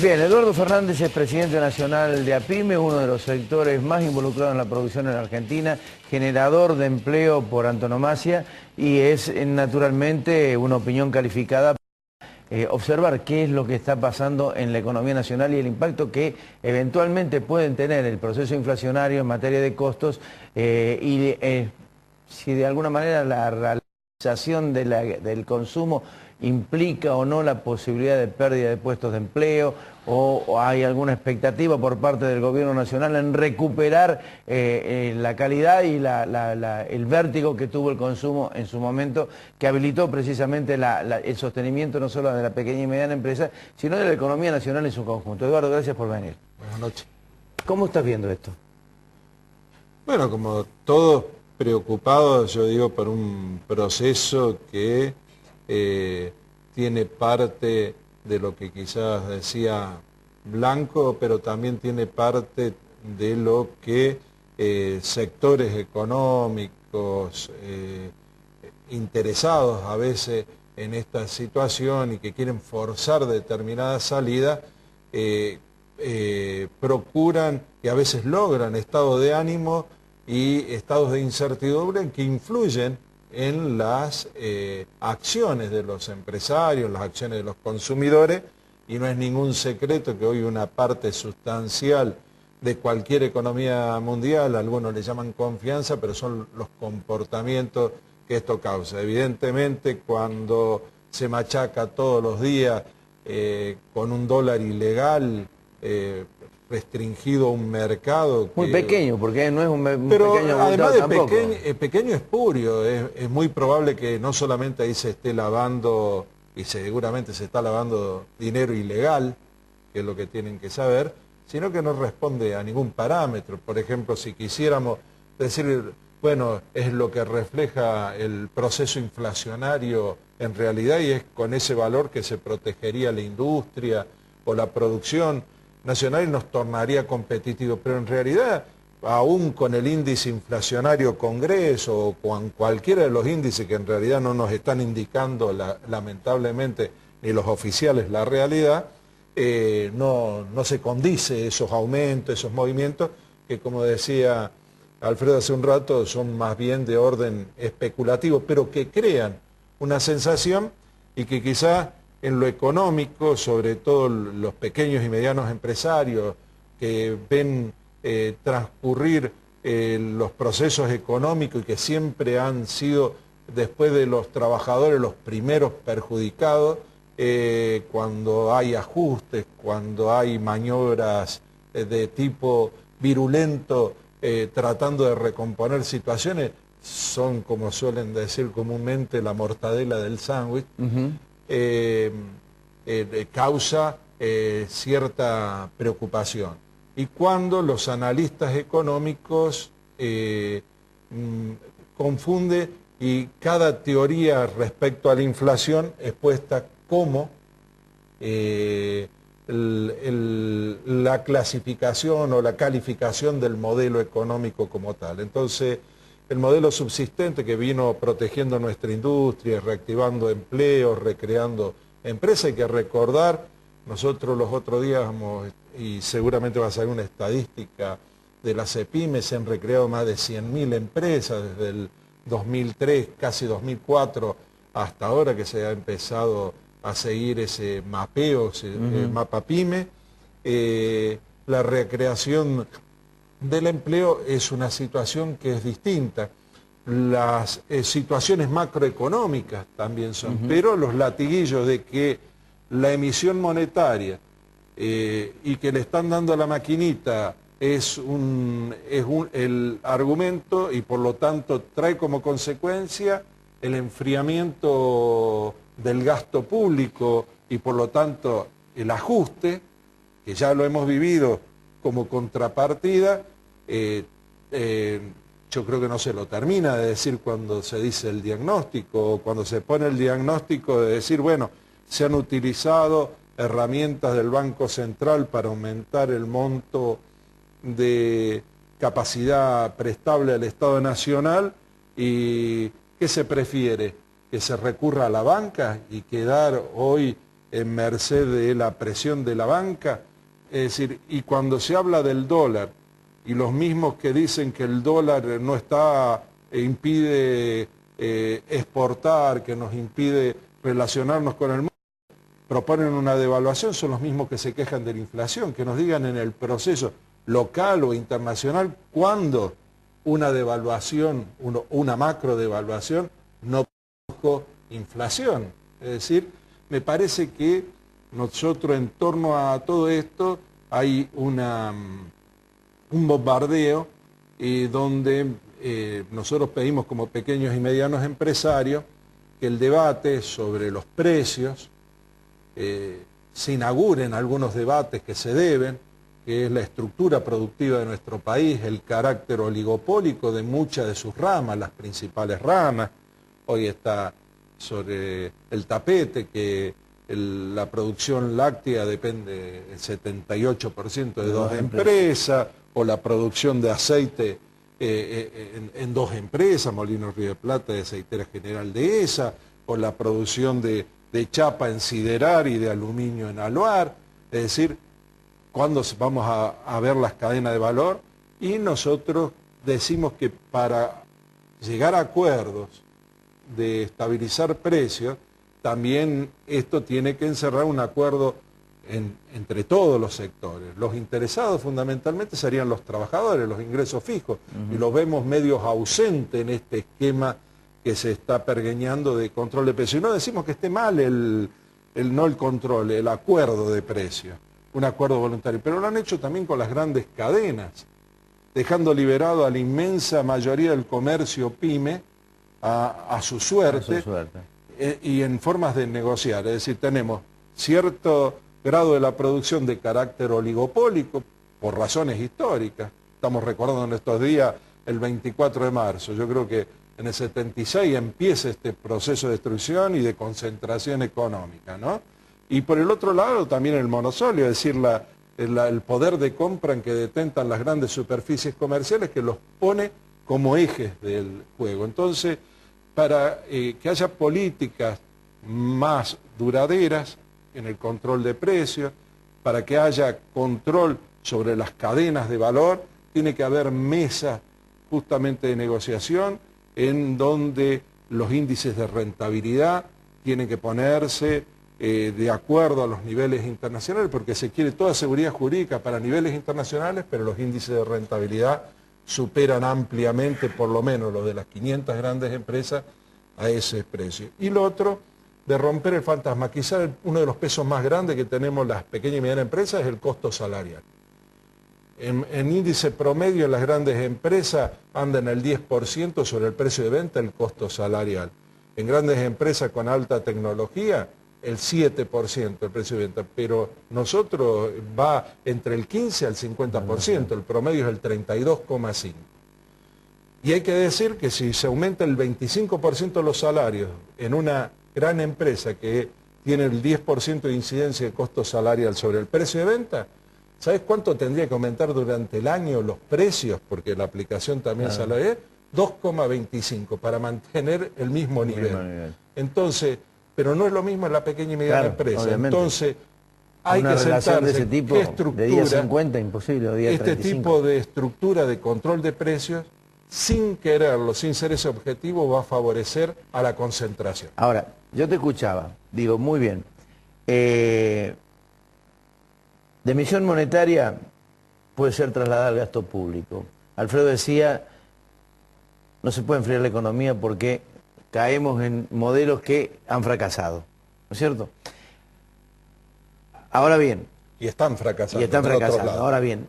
Bien, Eduardo Fernández es presidente nacional de APYME, uno de los sectores más involucrados en la producción en la Argentina, generador de empleo por antonomasia y es naturalmente una opinión calificada para observar qué es lo que está pasando en la economía nacional y el impacto que eventualmente pueden tener el proceso inflacionario en materia de costos si de alguna manera la realización del consumo implica o no la posibilidad de pérdida de puestos de empleo o hay alguna expectativa por parte del gobierno nacional en recuperar la calidad y el vértigo que tuvo el consumo en su momento, que habilitó precisamente el sostenimiento no solo de la pequeña y mediana empresa, sino de la economía nacional en su conjunto. Eduardo, gracias por venir. Buenas noches. ¿Cómo estás viendo esto? Bueno, como todos preocupados, yo digo, por un proceso que tiene parte de lo que quizás decía Blanco, pero también tiene parte de lo que sectores económicos interesados a veces en esta situación y que quieren forzar determinadas salidas, procuran y a veces logran estados de ánimo y estados de incertidumbre que influyen en las acciones de los empresarios, las acciones de los consumidores, y no es ningún secreto que hoy una parte sustancial de cualquier economía mundial, algunos le llaman confianza, pero son los comportamientos que esto causa. Evidentemente, cuando se machaca todos los días con un dólar ilegal, restringido a un mercado muy pequeño, porque no es un pero pequeño además de tampoco. pequeño espurio, es muy probable que no solamente ahí se esté lavando, y seguramente se está lavando dinero ilegal, que es lo que tienen que saber, sino que no responde a ningún parámetro. Por ejemplo, si quisiéramos decir, bueno, es lo que refleja el proceso inflacionario en realidad y es con ese valor que se protegería la industria o la producción nacional y nos tornaría competitivos, pero en realidad, aún con el índice inflacionario Congreso o con cualquiera de los índices que en realidad no nos están indicando lamentablemente ni los oficiales la realidad, no se condice esos aumentos, esos movimientos que, como decía Alfredo hace un rato, son más bien de orden especulativo, pero que crean una sensación y que quizá en lo económico, sobre todo los pequeños y medianos empresarios que ven transcurrir los procesos económicos y que siempre han sido, después de los trabajadores, los primeros perjudicados, cuando hay ajustes, cuando hay maniobras de tipo virulento, tratando de recomponer situaciones, son, como suelen decir comúnmente, la mortadela del sándwich. Causa cierta preocupación. Y cuando los analistas económicos confunden y cada teoría respecto a la inflación es puesta como la clasificación o la calificación del modelo económico como tal. Entonces, el modelo subsistente que vino protegiendo nuestra industria, reactivando empleos, recreando empresas, hay que recordar, nosotros los otros días, y seguramente va a salir una estadística de las EPYME, se han recreado más de 100.000 empresas desde el 2003, casi 2004, hasta ahora que se ha empezado a seguir ese mapeo, ese mapa PYME. La recreación del empleo es una situación que es distinta. Las situaciones macroeconómicas también son, pero los latiguillos de que la emisión monetaria y que le están dando a la maquinita es el argumento y por lo tanto trae como consecuencia el enfriamiento del gasto público y por lo tanto el ajuste, que ya lo hemos vivido como contrapartida, yo creo que no se lo termina de decir cuando se dice el diagnóstico, o cuando se pone el diagnóstico de decir, bueno, se han utilizado herramientas del Banco Central para aumentar el monto de capacidad prestable al Estado Nacional, y ¿qué se prefiere? ¿Que se recurra a la banca y quedar hoy en merced de la presión de la banca. Es decir, y cuando se habla del dólar, y los mismos que dicen que el dólar no está, impide exportar, que nos impide relacionarnos con el mundo, proponen una devaluación, son los mismos que se quejan de la inflación. Que nos digan en el proceso local o internacional cuándo una devaluación, una macro devaluación no produjo inflación. Es decir, me parece que nosotros en torno a todo esto hay un bombardeo donde nosotros pedimos como pequeños y medianos empresarios que el debate sobre los precios se inauguren algunos debates que se deben, que es la estructura productiva de nuestro país, el carácter oligopólico de muchas de sus ramas, las principales ramas. Hoy está sobre el tapete que la producción láctea depende el 78% de dos empresas, o la producción de aceite en dos empresas, Molinos Río de Plata y Aceitera General Dehesa, o la producción de chapa en Siderar y de aluminio en Aluar. Es decir, cuándo vamos a ver las cadenas de valor, y nosotros decimos que para llegar a acuerdos de estabilizar precios, también esto tiene que encerrar un acuerdo entre todos los sectores. Los interesados fundamentalmente serían los trabajadores, los ingresos fijos, y los vemos medios ausentes en este esquema que se está pergeñando de control de precios. Y no decimos que esté mal no el control, el acuerdo de precios, un acuerdo voluntario, pero lo han hecho también con las grandes cadenas, dejando liberado a la inmensa mayoría del comercio pyme a su suerte, y en formas de negociar. Es decir, tenemos cierto grado de la producción de carácter oligopólico por razones históricas. Estamos recordando en estos días el 24 de marzo. Yo creo que en el 76 empieza este proceso de destrucción y de concentración económica, ¿no? Y por el otro lado también el monopolio, es decir, el poder de compra en que detentan las grandes superficies comerciales, que los pone como ejes del juego. Entonces, para que haya políticas más duraderas en el control de precios, para que haya control sobre las cadenas de valor, tiene que haber mesas justamente de negociación en donde los índices de rentabilidad tienen que ponerse de acuerdo a los niveles internacionales, porque se quiere toda seguridad jurídica para niveles internacionales, pero los índices de rentabilidad superan ampliamente, por lo menos los de las 500 grandes empresas, a ese precio. Y lo otro, de romper el fantasma. Quizá uno de los pesos más grandes que tenemos las pequeñas y medianas empresas es el costo salarial. En índice promedio en las grandes empresas anda en el 10% sobre el precio de venta el costo salarial. En grandes empresas con alta tecnología, el 7% el precio de venta, pero nosotros va entre el 15 al 50%, el promedio es el 32,5%. Y hay que decir que si se aumenta el 25% de los salarios en una gran empresa que tiene el 10% de incidencia de costo salarial sobre el precio de venta, ¿sabes cuánto tendría que aumentar durante el año los precios? Porque la aplicación también salarial, 2,25 para mantener el mismo nivel. Entonces, pero no es lo mismo en la pequeña y mediana empresa. Obviamente. Entonces, hay una que sentarse de ese tipo, qué estructura, de día 50, imposible, o día este 35. tipo de estructura de control de precios, sin quererlo, sin ser ese objetivo, va a favorecer a la concentración. Ahora, yo te escuchaba, digo, muy bien. De emisión monetaria puede ser trasladada al gasto público. Alfredo decía, no se puede enfriar la economía porque caemos en modelos que han fracasado, ¿no es cierto? Ahora bien. Y están fracasando. Y están fracasando. Ahora bien,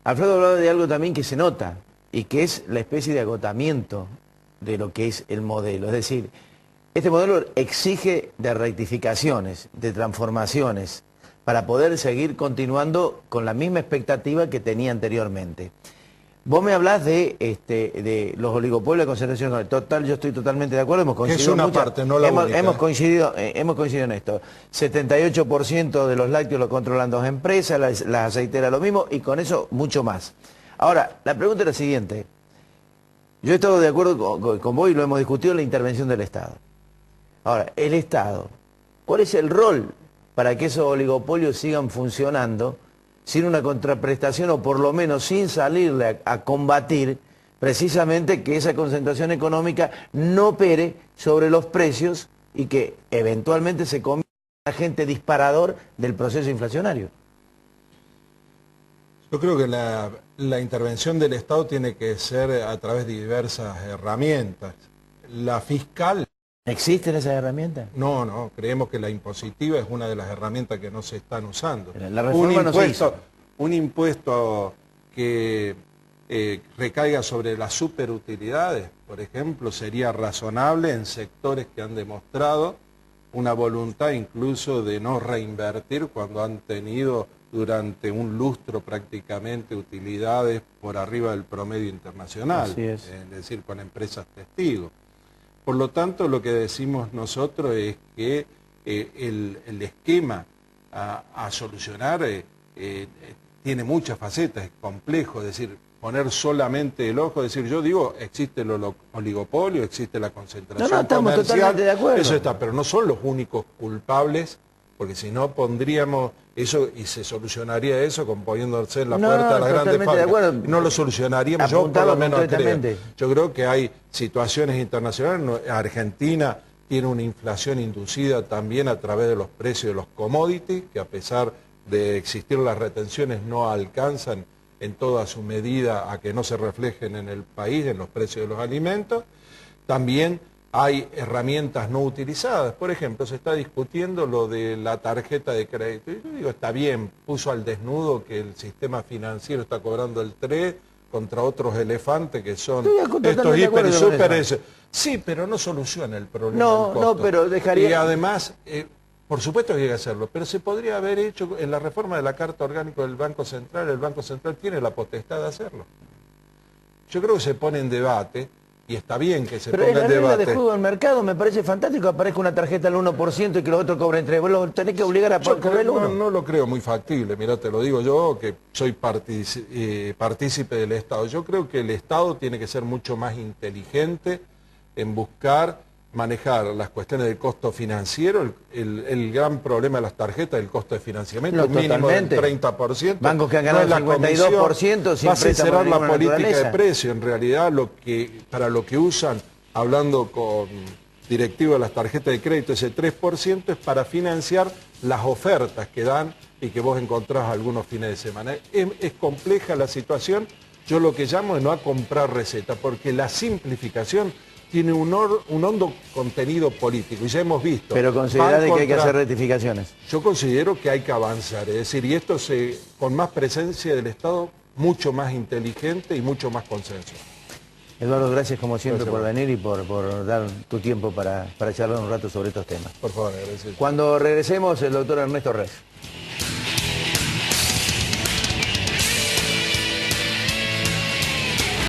Alfredo hablaba de algo también que se nota, y que es la especie de agotamiento de lo que es el modelo. Es decir, este modelo exige de rectificaciones, de transformaciones, para poder seguir continuando con la misma expectativa que tenía anteriormente. Vos me hablás de los oligopolios de concentración. Total, yo estoy totalmente de acuerdo. Hemos coincidido es una parte, no la única. Hemos coincidido en esto. 78% de los lácteos lo controlan dos empresas, las aceiteras lo mismo, y con eso mucho más. Ahora, la pregunta es la siguiente. Yo he estado de acuerdo con vos y lo hemos discutido en la intervención del Estado. Ahora, el Estado, ¿cuál es el rol para que esos oligopolios sigan funcionando sin una contraprestación o por lo menos sin salirle a combatir precisamente que esa concentración económica no opere sobre los precios y que eventualmente se convierta en un agente disparador del proceso inflacionario. Yo creo que la intervención del Estado tiene que ser a través de diversas herramientas. La fiscal... ¿Existen esas herramientas? No, creemos que la impositiva es una de las herramientas que no se están usando. La reforma no se hizo. Un impuesto que recaiga sobre las superutilidades, por ejemplo, sería razonable en sectores que han demostrado una voluntad incluso de no reinvertir cuando han tenido durante un lustro prácticamente utilidades por arriba del promedio internacional, es decir, con empresas testigos. Por lo tanto, lo que decimos nosotros es que el esquema a solucionar tiene muchas facetas, es complejo, es decir, poner solamente el ojo, es decir, yo digo, existe el oligopolio, existe la concentración estamos comercial, totalmente de acuerdo. Eso está, pero no son los únicos culpables, porque si no pondríamos eso y se solucionaría eso con poniéndose en la puerta a las grandes fábricas. No lo solucionaríamos, yo por lo menos creo. Yo creo que hay situaciones internacionales, Argentina tiene una inflación inducida también a través de los precios de los commodities, que a pesar de existir las retenciones no alcanzan en toda su medida a que no se reflejen en el país, en los precios de los alimentos. También hay herramientas no utilizadas. Por ejemplo, se está discutiendo lo de la tarjeta de crédito. Y yo digo, está bien, puso al desnudo que el sistema financiero está cobrando el 3 contra otros elefantes que son estos hiper y super. Sí, pero no soluciona el problema del costo. No, pero dejaría... Y además, por supuesto que hay que hacerlo, pero se podría haber hecho en la reforma de la Carta Orgánica del Banco Central. El Banco Central tiene la potestad de hacerlo. Yo creo que se pone en debate. Y está bien que se ponga en debate. Pero es la regla de juego del mercado, me parece fantástico que aparezca una tarjeta al 1% y que los otros cobren 3%. Vos lo tenés que obligar a cobrar el 1%. No lo creo muy factible, mirá, te lo digo yo, que soy partícipe del Estado. Yo creo que el Estado tiene que ser mucho más inteligente en buscar manejar las cuestiones del costo financiero, el gran problema de las tarjetas, el costo de financiamiento, un mínimo del 30%. Bancos que han ganado el 52% sin va a sincerar la política naturaleza de precio. En realidad, para lo que usan, hablando con directivos de las tarjetas de crédito, ese 3% es para financiar las ofertas que dan y que vos encontrás algunos fines de semana. Es compleja la situación. Yo lo que llamo es no a comprar receta, porque la simplificación tiene un hondo contenido político, y ya hemos visto. Pero considerás que hay que hacer rectificaciones. Yo considero que hay que avanzar, es decir, y esto con más presencia del Estado, mucho más inteligente y mucho más consenso. Eduardo, gracias como siempre por venir y por dar tu tiempo para charlar un rato sobre estos temas. Por favor, agradecido. Cuando regresemos, el doctor Ernesto Rez.